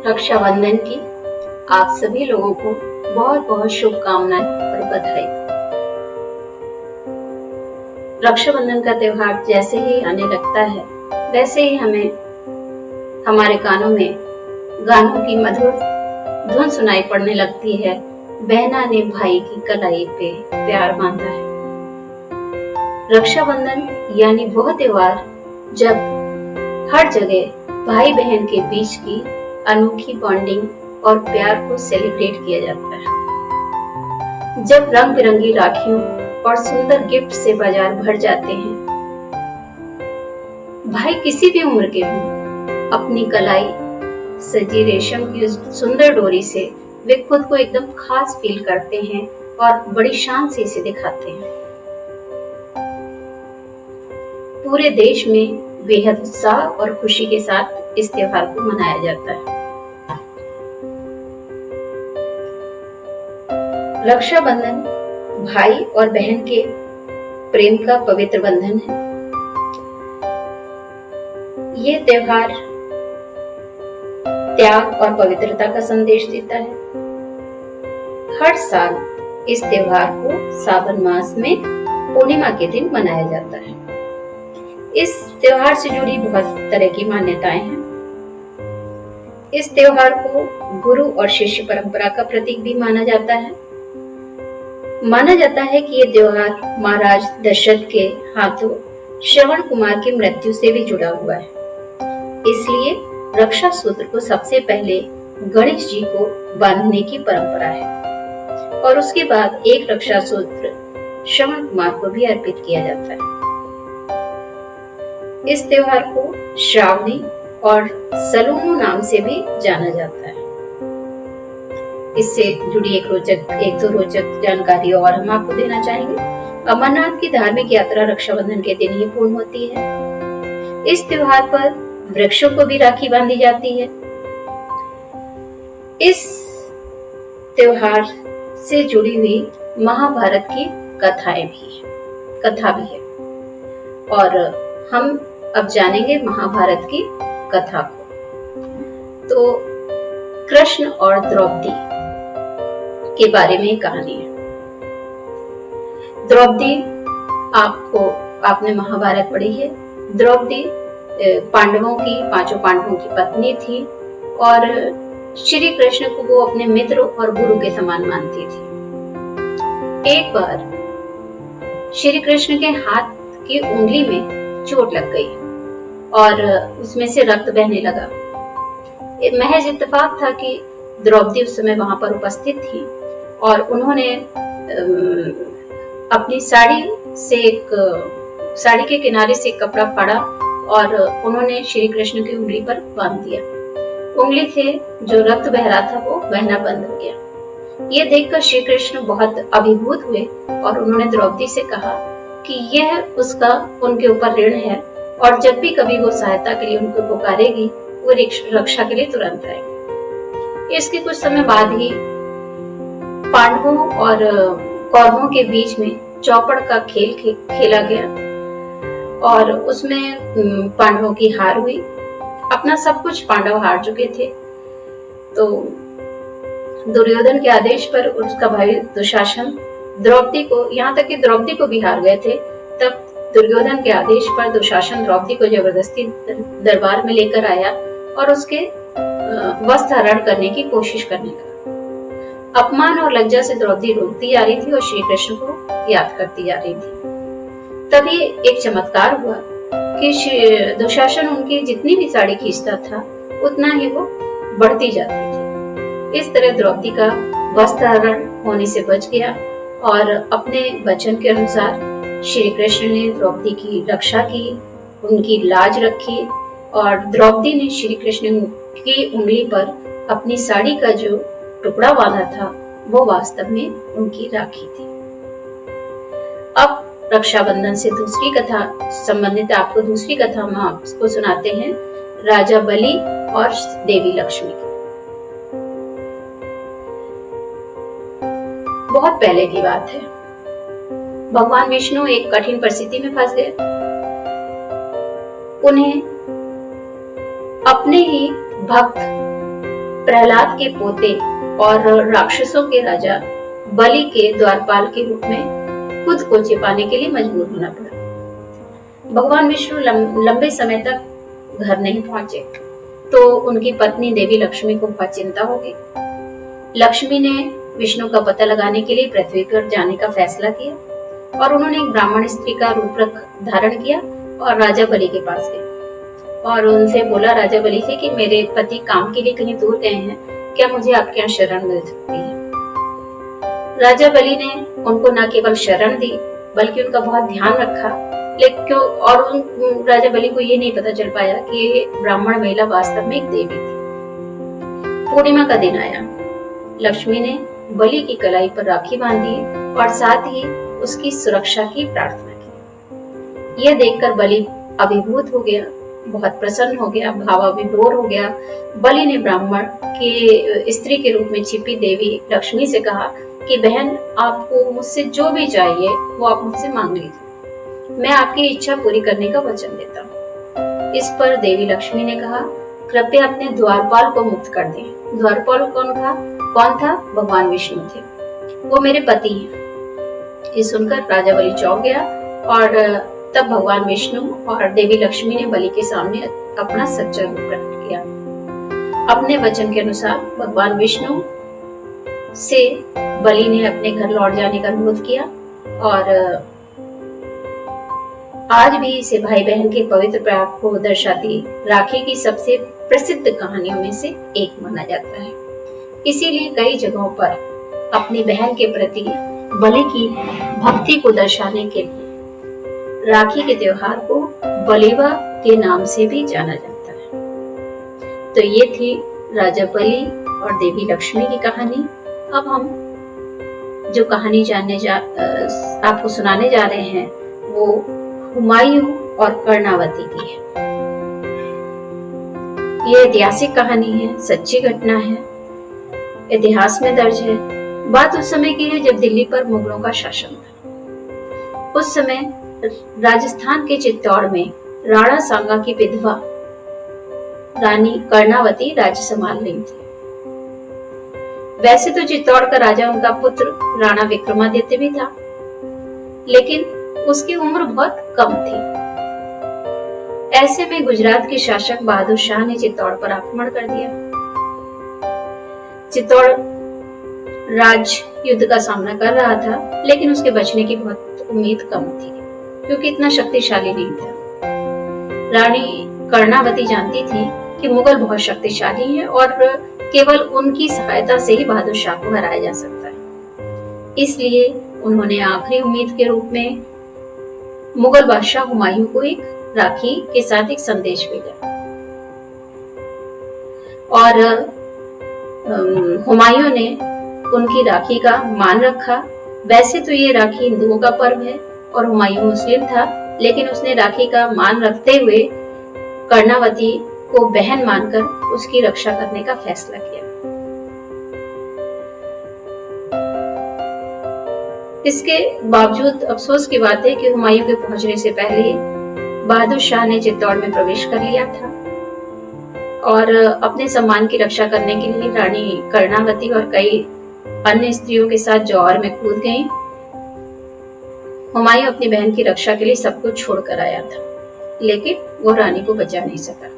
रक्षाबंधन की आप सभी लोगों को बहुत बहुत शुभकामनाएं और बधाई। रक्षाबंधन का त्योहार जैसे ही आने लगता है वैसे ही हमें हमारे कानों में गानों की मधुर धुन सुनाई पड़ने लगती है। बहना ने भाई की कलाई पे प्यार बांधा है। रक्षाबंधन यानी वह त्योहार जब हर जगह भाई बहन के बीच की अनोखी बॉन्डिंग और प्यार को सेलिब्रेट किया जाता है। जब रंग बिरंगी राखियों और सुंदर गिफ्ट से बाजार भर जाते हैं। भाई किसी भी उम्र के हों, अपनी कलाई सजी रेशम की उस सुंदर डोरी से वे खुद को एकदम खास फील करते हैं और बड़ी शान से इसे दिखाते हैं। पूरे देश में बेहद उत्साह और खुशी के साथ इस त्योहार को मनाया जाता है। रक्षाबंधन भाई और बहन के प्रेम का पवित्र बंधन है। ये त्योहार त्याग और पवित्रता का संदेश देता है। हर साल इस त्योहार को सावन मास में पूर्णिमा के दिन मनाया जाता है। इस त्योहार से जुड़ी बहुत तरह की मान्यताएं हैं। इस त्योहार को गुरु और शिष्य परंपरा का प्रतीक भी माना जाता है। माना जाता है कि यह त्योहार महाराज दशरथ के हाथों श्रवण कुमार की मृत्यु से भी जुड़ा हुआ है। इसलिए रक्षा सूत्र को सबसे पहले गणेश जी को बांधने की परंपरा है और उसके बाद एक रक्षा सूत्र श्रवण कुमार को भी अर्पित किया जाता है। इस त्योहार को श्रावणी और सलूनो नाम से भी जाना जाता है। इससे जुड़ी एक दो रोचक जानकारी और हम आपको देना चाहेंगे। अमरनाथ की धार्मिक यात्रा रक्षाबंधन के दिन ही पूर्ण होती है। इस त्योहार पर वृक्षों को भी राखी बांधी जाती है। इस त्योहार से जुड़ी हुई महाभारत की कथा भी है और हम अब जानेंगे महाभारत की कथा को। तो कृष्ण और द्रौपदी के बारे में कहानी है। द्रौपदी आपने महाभारत पढ़ी है। द्रौपदी पांचों पांडवों की पत्नी थी और श्री कृष्ण को वो अपने मित्र और गुरु के समान मानती थी। एक बार श्री कृष्ण के हाथ की उंगली में चोट लग गई और उसमें से रक्त बहने लगा। महज इत्तेफाक था कि द्रौपदी उस समय वहां पर उपस्थित थी और उन्होंने अपनी साड़ी के किनारे से एक कपड़ा फाड़ा और उन्होंने श्री कृष्ण की उंगली पर बांध दिया। उंगली से जो रक्त बह रहा था वो बहना बंद हो गया। ये देखकर श्री कृष्ण बहुत अभिभूत हुए और उन्होंने द्रौपदी से कहा कि यह उसका उनके ऊपर ऋण है और जब भी कभी वो सहायता के लिए उनको पुकारेगी वो रक्षा के लिए तुरंत आएगी। इसके कुछ समय बाद ही पांडवों और कौरवों के बीच में चौपड़ का खेल खेला गया और उसमें पांडवों की हार हुई। अपना सब कुछ पांडव हार चुके थे। तो दुर्योधन के आदेश पर उसका भाई दुशासन द्रौपदी को, यहाँ तक कि द्रौपदी को भी हार गए थे, तब दुर्योधन के आदेश पर दुशासन द्रौपदी को जबरदस्ती दरबार में लेकर आया और उसके वस्त्र हरण करने की कोशिश करने लगा। अपमान और लज्जा से द्रौपदी रोती जा रही थी और श्री कृष्ण को याद करती जा रही थी। तभी एक चमत्कार हुआ कि दुशासन उनकी जितनी भी साड़ी खींचता था उतना ही वो बढ़ती जाती थी। इस तरह द्रौपदी का वस्त्र हरण होने से बच गया और अपने वचन के अनुसार श्री कृष्ण ने द्रौपदी की रक्षा की, उनकी लाज रखी और द्रौपदी ने श्री कृष्ण की उंगली पर अपनी साड़ी का जो टुकड़ा बांधा था वो वास्तव में उनकी राखी थी। अब रक्षाबंधन से दूसरी कथा संबंधित आपको दूसरी कथा हम आपको सुनाते हैं, राजा बलि और देवी लक्ष्मी की। बहुत पहले की बात है। भगवान विष्णु एक कठिन परिस्थिति में फंस गए। उन्हें अपने ही भक्त प्रहलाद के पोते और राक्षसों के राजा बलि के द्वारपाल के रूप में खुद को छिपाने के लिए मजबूर होना पड़ा। भगवान विष्णु लंबे समय तक घर नहीं पहुंचे तो उनकी पत्नी देवी लक्ष्मी को बहुत चिंता हो गई। लक्ष्मी ने विष्णु का पता लगाने के लिए पृथ्वी पर जाने का फैसला किया और उन्होंने एक ब्राह्मण स्त्री का रूप धारण किया और राजा बलि के पास गए और उनसे बोला राजा बलि से कि मेरे पति काम के लिए कहीं दूर गए हैं, क्या मुझे आपके यहाँ शरण मिल सकती है। राजा बलि ने उनको न केवल शरण दी बल्कि उनका बहुत ध्यान रखा, लेकिन और राजा बलि को ये नहीं पता चल पाया कि ये ब्राह्मण महिला वास्तव में एक देवी थी। पूर्णिमा का दिन आया। लक्ष्मी ने बलि की कलाई पर राखी बांधी और साथ ही उसकी सुरक्षा की प्रार्थना की। यह देखकर बलि अभिभूत हो गया, बहुत प्रसन्न हो गया, भावाविभोर हो गया। बलि ने ब्राह्मण के स्त्री के रूप में छिपी देवी लक्ष्मी से कहा कि बहन, आपको मुझसे जो भी चाहिए वो आप मुझसे मांग लीजिए, मैं आपकी इच्छा पूरी करने का वचन देता हूँ। इस पर देवी लक्ष्मी ने कहा, कृपया अपने द्वारपाल को मुक्त कर दें। द्वारपाल कौन था? भगवान विष्णु थे, वो मेरे पति हैं। ये सुनकर राजा बलि चौंक गया और तब भगवान विष्णु और देवी लक्ष्मी ने बलि के सामने अपना सच्चा रूप प्रकट किया। अपने वचन के अनुसार भगवान विष्णु से बलि ने अपने घर लौट जाने का अनुरोध किया और आज भी इसे भाई बहन के पवित्र प्रेम को दर्शाती राखी की सबसे प्रसिद्ध कहानियों में से एक माना जाता है। इसीलिए कई जगहों पर अपनी बहन के प्रति बलि की भक्ति को दर्शाने के लिए राखी के त्योहार को बलिवा के नाम से भी जाना जाता है। तो ये थी राजा बलि और देवी लक्ष्मी की कहानी। अब हम जो कहानी आपको सुनाने जा रहे हैं वो हुमायूं और कर्णावती की है। ये ऐतिहासिक कहानी है, सच्ची घटना है, इतिहास में दर्ज है। बात उस समय की है जब दिल्ली पर मुगलों का शासन था। उस समय राजस्थान के चित्तौड़ में राणा सांगा की विधवा रानी कर्णावती राज्य संभाल रही थी। वैसे तो चित्तौड़ का राजा उनका पुत्र राणा विक्रमादित्य भी था, लेकिन उसकी उम्र बहुत कम थी। ऐसे में गुजरात के शासक बहादुर शाह ने चित्तौड़ पर आक्रमण कर दिया। चित्तौड़ राज युद्ध का सामना कर रहा था, लेकिन उसके बचने की बहुत उम्मीद कम थी क्योंकि इतना शक्तिशाली नहीं था। रानी कर्णावती जानती थी कि मुगल बहुत शक्तिशाली हैं और केवल उनकी सहायता से ही बहादुर शाह को हराया जा सकता है। इसलिए उन्होंने आखिरी उम्मीद के रूप में मुगल बादशाह हुमायूं को एक राखी के साथ एक संदेश भेजा और हुमायूं ने उनकी राखी का मान रखा। वैसे तो ये राखी हिंदुओं का पर्व है और हुमायूं मुस्लिम था, लेकिन उसने राखी का मान रखते हुए कर्णावती को बहन मानकर उसकी रक्षा करने का फैसला किया। इसके बावजूद अफसोस की बात है कि हुमायूं के पहुंचने से पहले बहादुर शाह ने चित्तौड़ में प्रवेश कर लिया था और अपने सम्मान की रक्षा करने के लिए रानी कर्णावती और कई अन्य स्त्रियों के साथ जौहर में कूद गईं। हुमायूं अपनी बहन की रक्षा के लिए सब कुछ छोड़कर आया था, लेकिन वो रानी को बचा नहीं सका।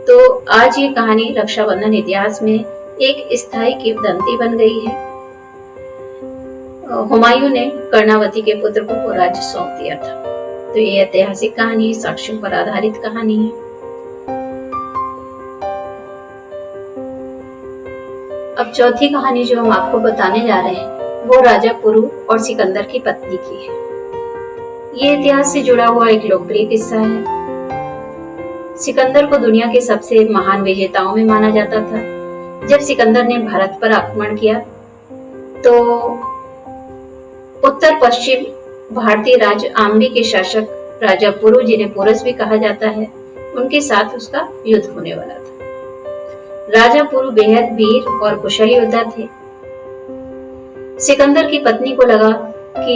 तो आज ये कहानी रक्षाबंधन इतिहास में एक स्थायी किंवदंती बन गई है। हुमायूं ने कर्णावती के पुत्र को वो राज्य सौंप दिया था। तो ये ऐतिहासिक कहानी साक्ष्यों पर आधारित कहानी है। अब चौथी कहानी जो हम आपको बताने जा रहे हैं वो राजा पुरु और सिकंदर की पत्नी की है। ये इतिहास से जुड़ा हुआ एक लोकप्रिय किस्सा है। सिकंदर को दुनिया के सबसे महान विजेताओं में माना जाता था। जब सिकंदर ने भारत पर आक्रमण किया तो उत्तर पश्चिम भारतीय राज्य आम्बी के शासक राजा पुरु, जिन्हें पोरस भी कहा जाता है, उनके साथ उसका युद्ध होने वाला था। राजा पुरु बेहद वीर और कुशल योद्धा थे। सिकंदर की पत्नी को लगा कि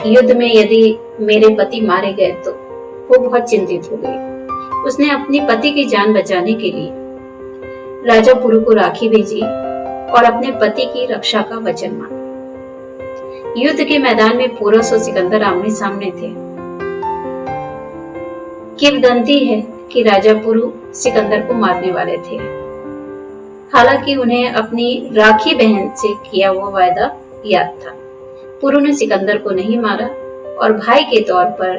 युद्ध में यदि मेरे पति मारे गए तो वो बहुत चिंतित हो गई। उसने अपनी पति की जान बचाने के लिए राजा पुरु को राखी भेजी और अपने पति की रक्षा का वचन मांगा। युद्ध के मैदान में पोरस और सिकंदर आमने सामने थे। किंवदंती है कि राजा पुरु सिकंदर को मारने वाले थे। हालांकि उन्हें अपनी राखी बहन से किया हुआ वायदा याद था। पुरु ने सिकंदर को नहीं मारा और भाई के तौर पर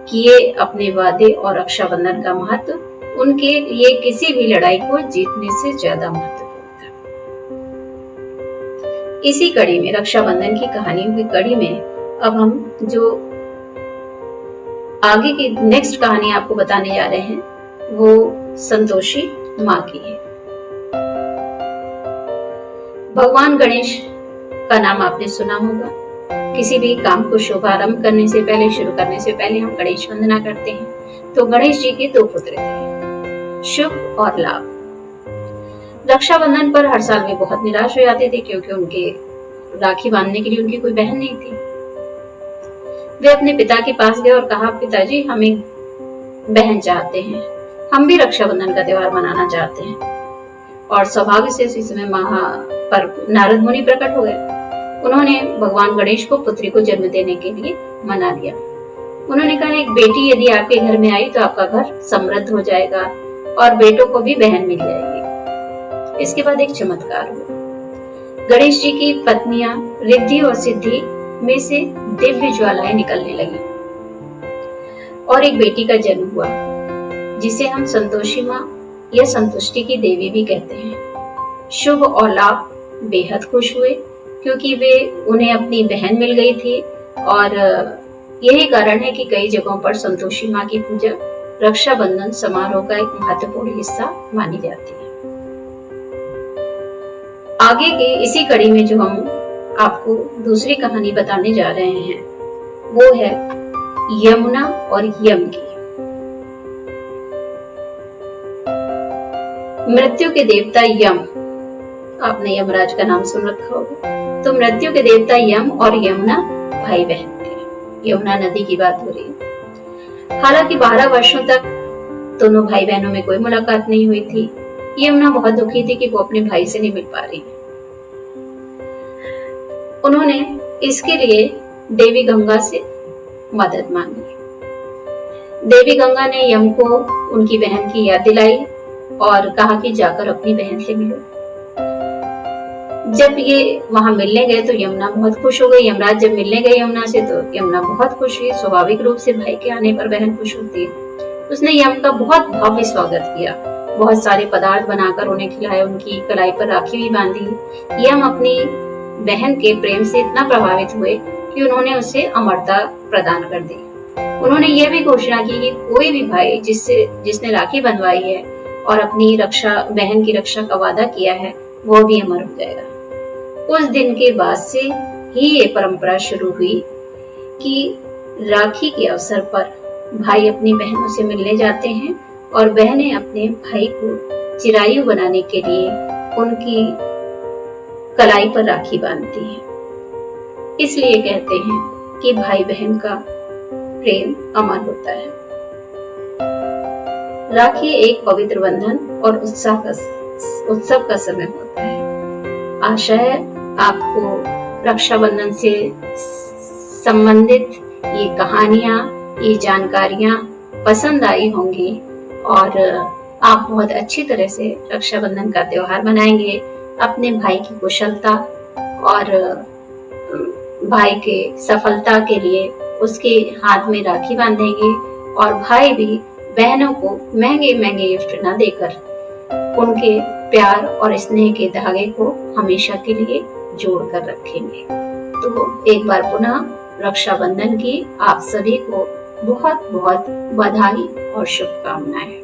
किए अपने वादे और रक्षाबंधन का महत्व उनके लिए किसी भी लड़ाई को जीतने से ज्यादा महत्वपूर्ण था। इसी कड़ी में, रक्षाबंधन की कहानियों की कड़ी में, अब हम जो आगे की नेक्स्ट कहानी आपको बताने जा रहे हैं वो संतोषी माँ की है। भगवान गणेश का नाम आपने सुना होगा। किसी भी काम को शुभारंभ करने से पहले, शुरू करने से पहले हम गणेश वंदना करते हैं। तो गणेश जी के 2 पुत्र थे, शुभ और लाभ। रक्षाबंधन पर हर साल वे बहुत निराश हो जाते थे क्योंकि उनके राखी बांधने के लिए उनकी कोई बहन नहीं थी। वे अपने पिता के पास गए और कहा, पिताजी हम एक बहन चाहते हैं, हम भी रक्षाबंधन का त्योहार मनाना चाहते हैं। और सौभाग्य से इस समय पर नारद मुनि प्रकट हो गए। उन्होंने भगवान गणेश को पुत्री को जन्म देने के लिए मना लिया। उन्होंने कहा, एक बेटी यदि आपके घर में आई तो आपका घर समृद्ध हो जाएगा और बेटों को भी बहन मिल जाएगी। इसके बाद एक चमत्कार हुआ। गणेश जी की पत्नियां रिद्धि और सिद्धि में से दिव्य ज्वालाएं निकलने लगी और एक बेटी का जन्म हुआ जिसे हम संतोषी माँ या संतुष्टि की देवी भी कहते हैं। शुभ और लाभ बेहद खुश हुए क्योंकि उन्हें अपनी बहन मिल गई थी और यही कारण है कि कई जगहों पर संतोषी माँ की पूजा रक्षाबंधन समारोह का एक महत्वपूर्ण हिस्सा मानी जाती है। आगे के इसी कड़ी में जो हम आपको दूसरी कहानी बताने जा रहे हैं वो है यमुना और यम की। मृत्यु के देवता यम, आपने यमराज का नाम सुन रखा होगा। तो मृत्यु के देवता यम और यमुना भाई बहन थे। यमुना नदी की बात हो रही है। हालांकि 12 वर्षों तक दोनों भाई बहनों में कोई मुलाकात नहीं हुई थी। यमुना बहुत दुखी थी कि वो अपने भाई से नहीं मिल पा रही। उन्होंने इसके लिए देवी गंगा से मदद मांगी। देवी गंगा ने यम को उनकी बहन की याद दिलाई और कहा कि जाकर अपनी बहन से मिलो। जब ये वहां मिलने गए तो यमुना बहुत खुश हो गई। यमराज जब मिलने गए यमुना से तो यमुना बहुत खुश हुई। स्वाभाविक रूप से भाई के आने पर बहन खुश होती है। उसने यम का बहुत भव्य स्वागत किया, बहुत सारे पदार्थ बनाकर उन्हें खिलाए, उनकी कलाई पर राखी भी बांधी। यम अपनी बहन के प्रेम से इतना प्रभावित हुए कि उन्होंने उसे अमरता प्रदान कर दी। उन्होंने यह भी घोषणा की कि कोई भी भाई जिसने राखी बंधवाई है और अपनी बहन की रक्षा का वादा किया है वो भी अमर हो जाएगा। उस दिन के बाद से ही ये परंपरा शुरू हुई कि राखी के अवसर पर भाई अपनी बहनों से मिलने जाते हैं और बहनें अपने भाई को चिरायु बनाने के लिए उनकी कलाई पर राखी बांधती हैं। इसलिए कहते हैं कि भाई बहन का प्रेम अमर होता है। राखी एक पवित्र बंधन और उत्सव का समय होता है। आशा है आपको रक्षाबंधन से संबंधित ये कहानियां, ये जानकारियां पसंद आई होंगी और आप बहुत अच्छी तरह से रक्षाबंधन का त्योहार मनाएंगे। अपने भाई की कुशलता और भाई के सफलता के लिए उसके हाथ में राखी बांधेंगे और भाई भी बहनों को महंगे महंगे गिफ्ट न देकर उनके प्यार और स्नेह के धागे को हमेशा के लिए जोड़ कर रखेंगे। तो एक बार पुनः रक्षाबंधन की आप सभी को बहुत बहुत बधाई और शुभकामनाएं।